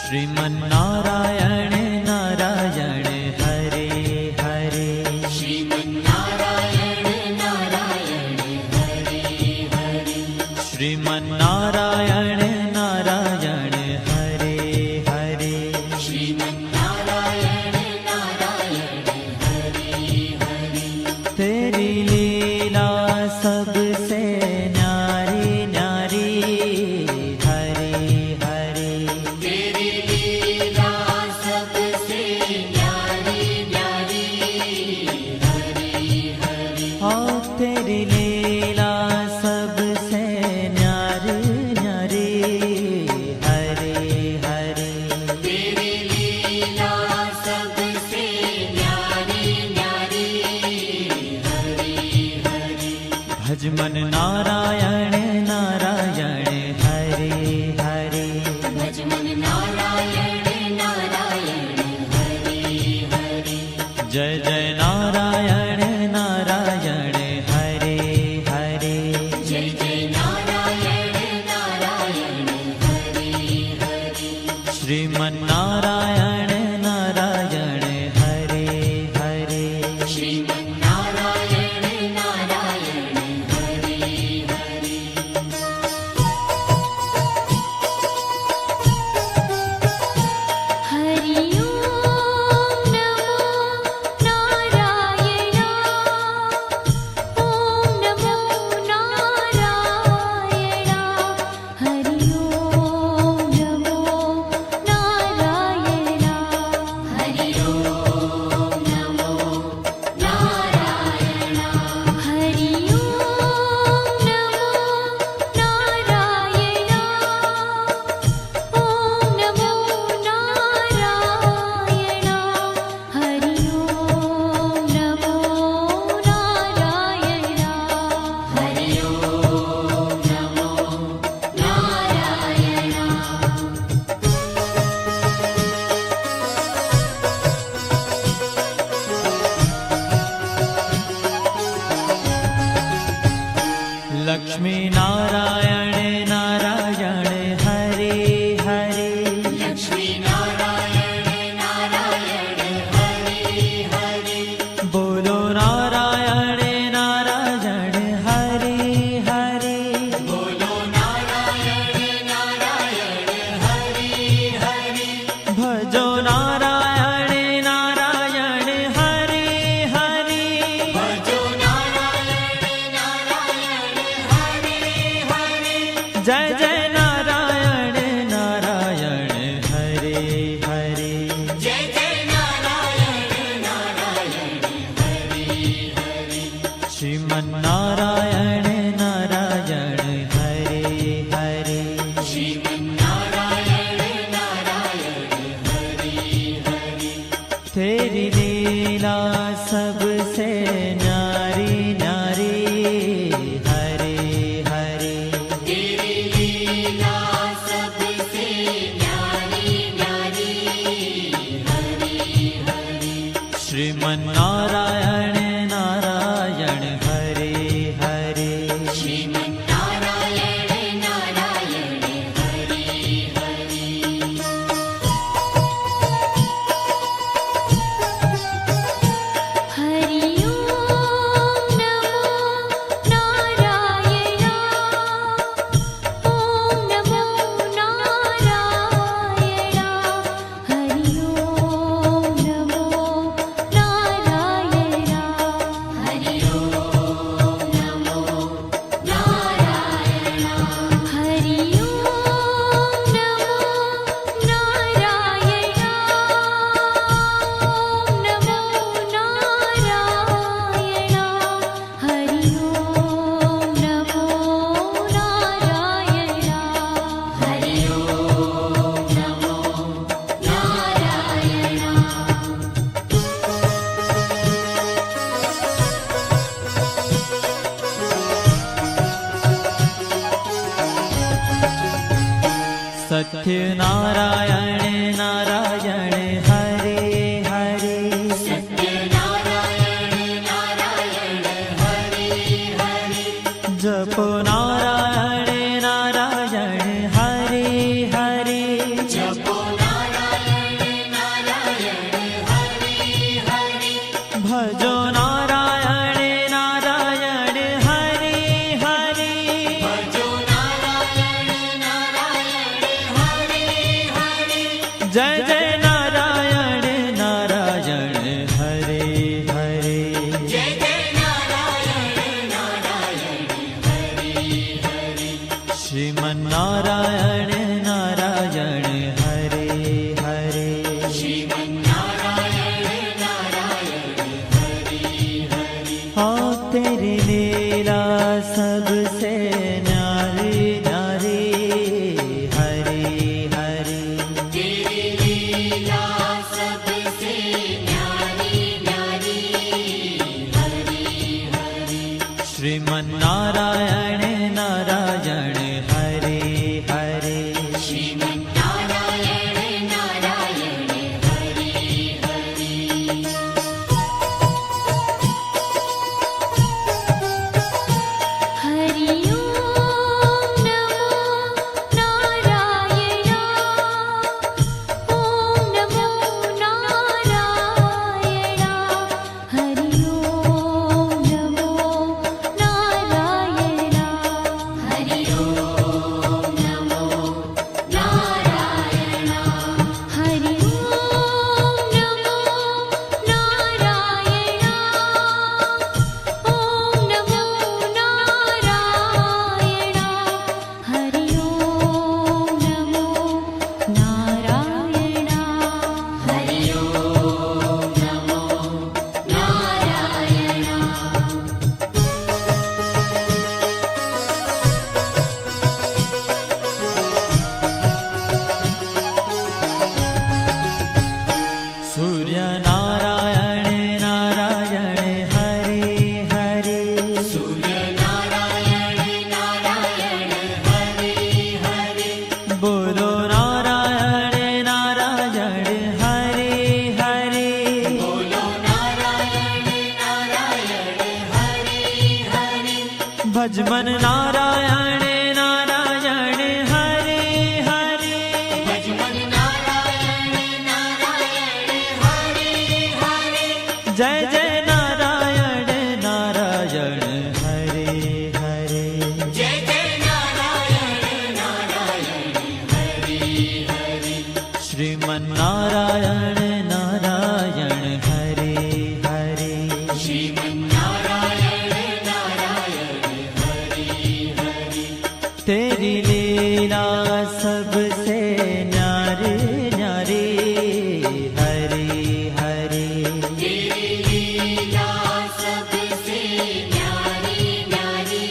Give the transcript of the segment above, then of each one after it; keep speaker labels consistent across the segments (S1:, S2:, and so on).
S1: श्रीमन्नारायण नारायण हरे हरे।
S2: श्रीमन्नारायण नारायण हरे हरे।
S1: श्रीमन्नारायण नारायण हरे हरे।
S2: श्रीमन्नारायण नारायण हरे हरे।
S1: तेरी लीला सबसे न्यारी न्यारी हरे हरे।
S2: तेरी लीला सबसे न्यारी न्यारी हरे हरे।
S1: हाँ तेरी लीला सबसे न्यारी न्यारी हरे हरे।
S2: तेरी लीला सबसे न्यारी न्यारी हरे हरे।
S1: भजमन नारायण नारायण हरे हरे।
S2: भजमन नारायण नारायण हरे हरे।
S1: जय जय नारायण नारायण हरे हरे।
S2: जय जय नारायण नारायण हरे हरे।
S1: श्रीमन्नारायण नारायण हरे हरे।
S2: श्रीमन्नारायण नारायण हरे हरे। हरि ओम नमो नारायण। ओम नमो नारायण। हरि ओम नमो नारायण। हरि ओम नमो नारायण। हरि ओम नमो नारायण। ओम नमो नारायण। हरि ओम नमो नारायण। हरि ओम नमो नारायण।
S1: लक्ष्मी नारायण नारायण हरे हरे।
S2: लक्ष्मी नारायण नारायण हरे हरे।
S1: बोलो नारायण नारायण हरे हरे।
S2: बोलो नारायण नारायण हरे हरे।
S1: भजो नारायण नारायण हरे हरे।
S2: भजो नारायण नारायण हरे हरे।
S1: जय जय नारायण नारायण हरे हरे।
S2: जय जय नारायण नारायण हरे हरे।
S1: श्रीमन्नारायण नारायण हरे हरे।
S2: श्रीमन्नारायण नारायण हरे हरे।
S1: तेरी लीला सबसे न्यारी न्यारी हरे हरे।
S2: तेरी लीला सबसे न्यारी न्यारी हरे हरे।
S1: श्रीमन्नारायण नारायण हरे हरे।
S2: श्रीमन्नारायण नारायण हरे हरे। हरि ओम नमो नारायण। ओम नमो नारायण। हरि ओम नमो नारायण। हरि ओम नमो नारायण। हरि ओम नमो नारायण। ओम नमो नारायण। हरि ओम नमो नारायण। हरि ओम नमो नारायण।
S1: सत्य नारायण नारायण हरे हरे।
S2: सत्य नारायण नारायण हरे हरे।
S1: जपो नारायण नारायण हरे हरे।
S2: जपो नारायण
S1: जय जय नारायण नारायण हरे हरे
S2: जय जय नारायण नारायण हरि हरि
S1: श्रीमन्नारायण नारायण हरे हरे
S2: श्रीमन्नारायण नारायण हरि हरि
S1: हाँ तेरी लीला सबसे न्यारी न्यारी हरे हरे
S2: तेरी लीला सबसे न्यारी न्यारी हरि हरि
S1: श्रीमन्नारायण नारायण हरे हरे
S2: श्रीमन्नारायण नारायण हरि हरि हरि ओम नमो नारायण ओम नमो नारायण हरि ओम नमो नारायण हरि ओम नमो नारायण हरि ओम नमो नारायण ओम नमो नारायण हरि ओम नमो नारायण हरि ओम नमो नारायण
S1: सूर्य नारायण नारायण हरे हरे
S2: सूर्य नारायण नारायण हरि हरि
S1: बोलो नारायण नारायण हरे हरे
S2: बोलो नारायण नारायण हरि हरि
S1: भजमन नारायण नारायण हरे हरे
S2: भजमन नारायण नारायण हरि हरि
S1: जय जय नारायण नारायण हरे हरे
S2: जय जय नारायण नारायण हरि हरि
S1: श्रीमन्नारायण नारायण हरे हरे
S2: श्रीमन्नारायण नारायण हरि हरि
S1: तेरी लीला सबसे न्यारी न्यारी हरे हरे
S2: तेरी लीला सबसे न्यारी न्यारी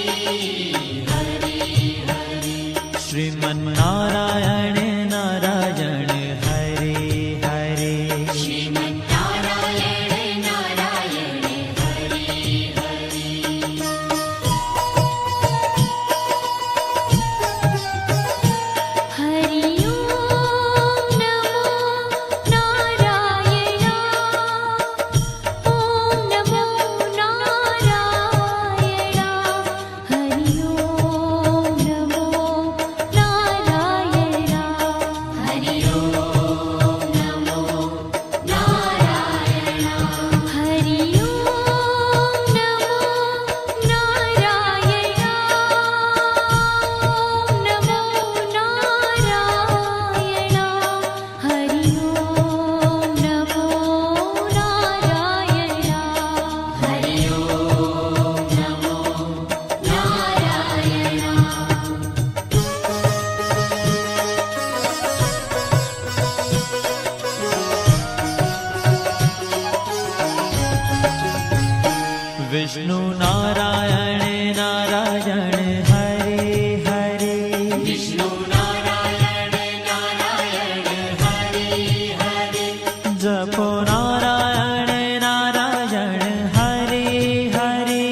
S2: हरि हरि
S1: श्रीमन्नारायण नारायण हरे हरे
S2: श्रीमन्नारायण नारायण हरि हरि हरि ओम नमो नारायण ओम नमो नारायण हरि ओम नमो नारायण हरि ओम नमो नारायण हरि ओम नमो नारायण ओम नमो नारायण हरि ओम नमो नारायण हरि ओम नमो नारायण
S1: विष्णु नारायण नारायण हरे हरे
S2: विष्णु नारायण नारायण हरि हरि
S1: जपो नारायण नारायण हरे हरे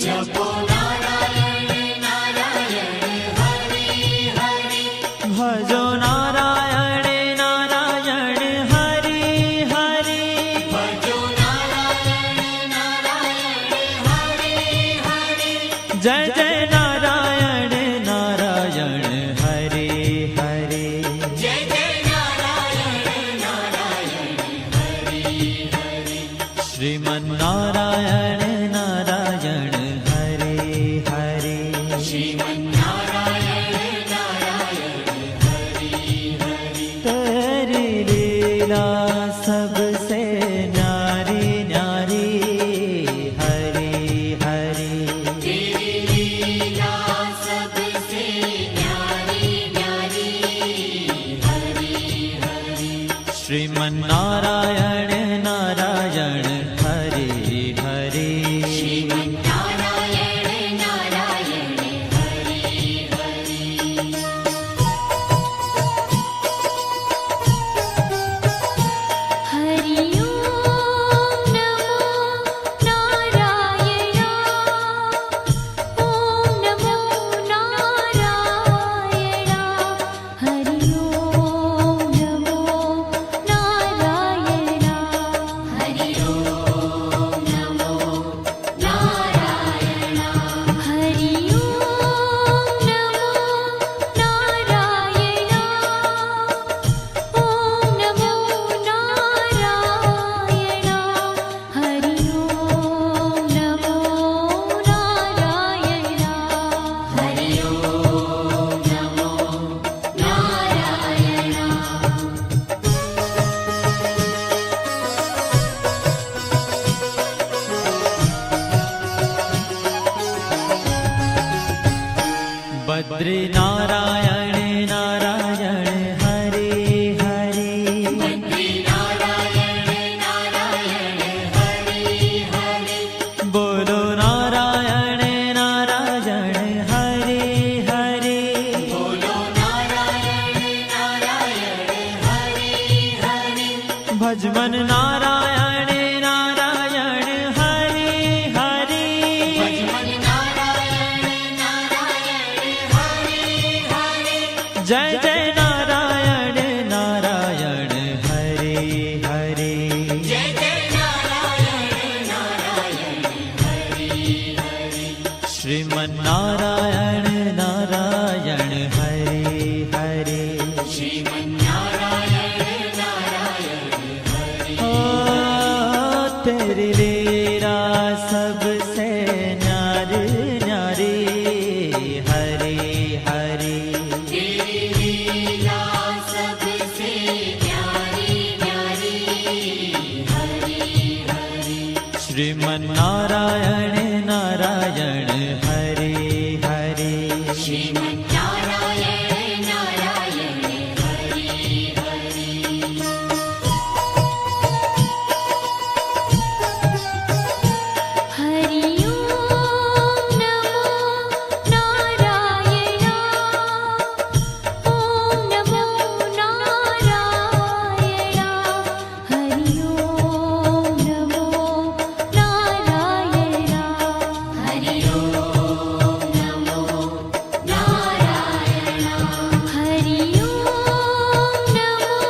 S2: जपो नारायण नारायण हरि हरि
S1: भजो नारायण नारायण हरे हरे
S2: भजो नारायण नारायण हरि
S1: लीला सबसे न्यारी न्यारी हरि हरि
S2: तेरी लीला सबसे न्यारी न्यारी हरि हरि
S1: श्रीमन्नारायण नारायण हरि हरि
S2: श्रीमन्नारायण नारायण हरि हरि
S3: हरि ओम नमो नारायण ओम नमो नारायण हरि ओम नमो नारायण
S2: हरि ओम नमो नारायण
S3: हरि ओम नमो नारायण ओम नमो नारायण हरि ओम नमो नारायण
S2: हरि ओम नमो नारायण
S1: बद्री नारायण नारायण हरि हरि
S2: बद्री नारायण नारायण हरि हरि
S1: बोलो नारायण नारायण हरि हरि
S2: बोलो नारायण नारायण हरि हरि
S1: भजमन नारायण नारायण हरि हरि
S2: भजमन नारायण नारायण हरि हरि
S1: जय जय नारायण नारायण हरि हरि
S2: जय जय नारायण नारायण हरि हरि
S1: श्रीमन्नारायण नारायण हरि हरि
S2: श्रीमन्नारायण नारायण हरि
S1: ओ तेरी लीला सबसे न्यारी न्यारी हरि हरि
S2: तेरी लीला सबसे न्यारी न्यारी हरि हरि
S1: श्रीमन्नारायण नारायण हरि हरि
S2: श्रीमन्नारायण नारायण हरि हरि
S3: हरि ओम नमो नारायण ओम नमो नारायण हरि ओम नमो नारायण
S2: हरि ओम नमो नारायण
S3: हरि ओम नमो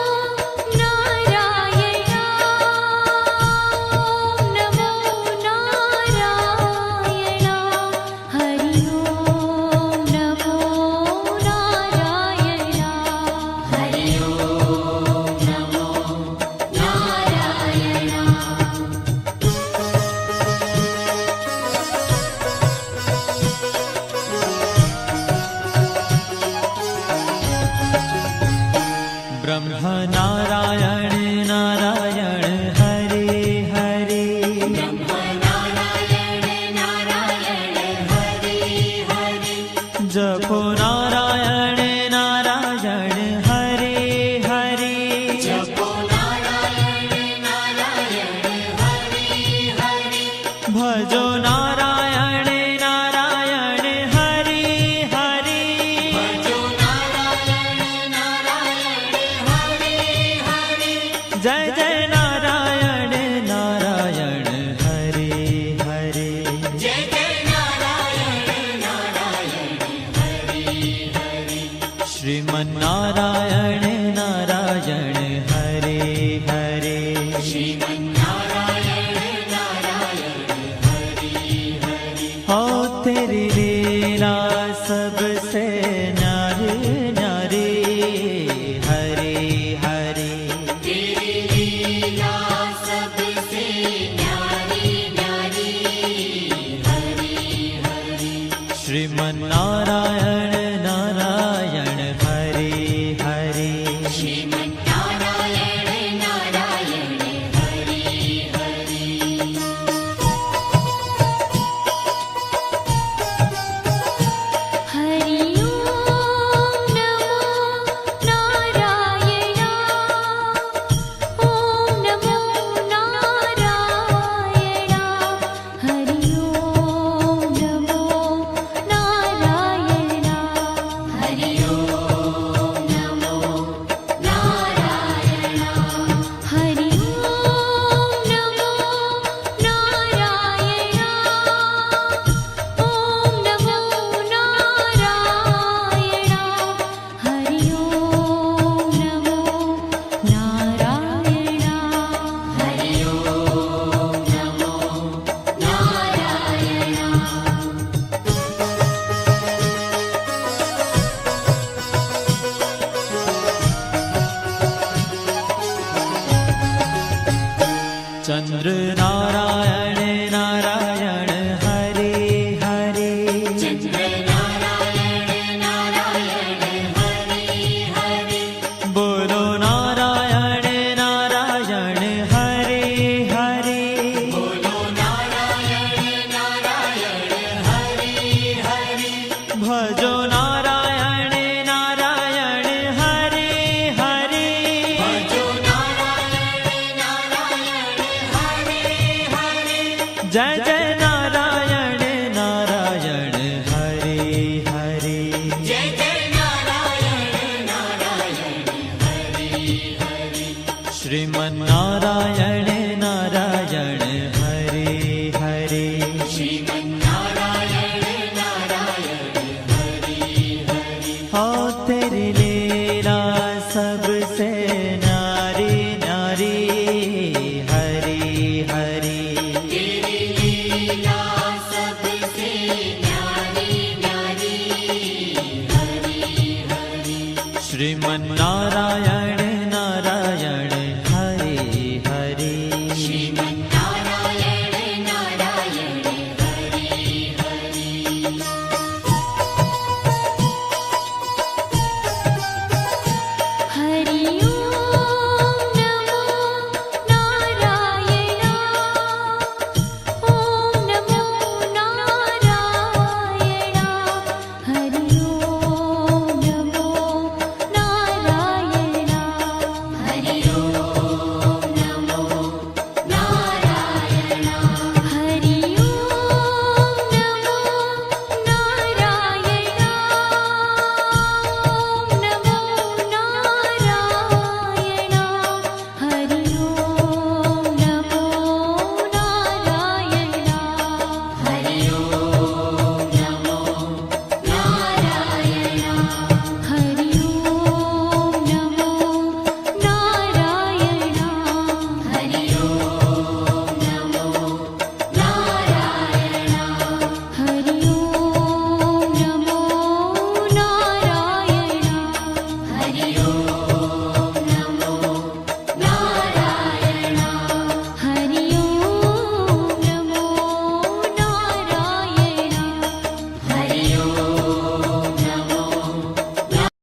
S3: नारायण ओम नमो नारायण हरि ओम नमो नारायण
S2: हरि ओम नमो नारायण
S1: ब्रह्म नारायण नारायण हरि हरि
S2: ब्रह्म नारायण नारायण हरि हरि
S1: जपो नारायण नारायण हरि हरि
S2: जपो नारायण नारायण हरि हरि
S1: भजो नारायण नारायण हरि हरि
S2: भजो नारायण नारायण हरि हरि
S1: जय जय नारायण नारायण हरि हरि
S2: जय जय नारायण नारायण हरि हरि
S1: श्रीमन्नारायण नारायण हरि हरि
S2: श्रीमन्नारायण नारायण हरि हरि
S1: हो तेरी लीला सबसे न्यारी न्यारी हरि हरि
S2: तेरी लीला सबसे न्यारी न्यारी हरि हरि
S1: श्रीमन्नारायण नारायण हरि हरि
S2: श्रीमन्नारायण नारायण
S1: चंद्र नारायण नारायण हरे हरे
S2: चंद्र नारायण नारायण हरे हरे
S1: बोलो नारायण नारायण हरे हरे
S2: बोलो नारायण नारायण हरे हरे
S1: भजो नारायण नारायण हरे हरे
S2: भजो नारायण नारायण हरे हरे
S1: जय जय नारायण नारायण हरे हरे
S2: जय जय नारायण नारायण हरे हरे
S1: श्रीमन् नारायण नारायण हरे हरे
S2: श्रीमन्नारायण नारायण हरे हरे
S1: हो तेरी लीला सबसे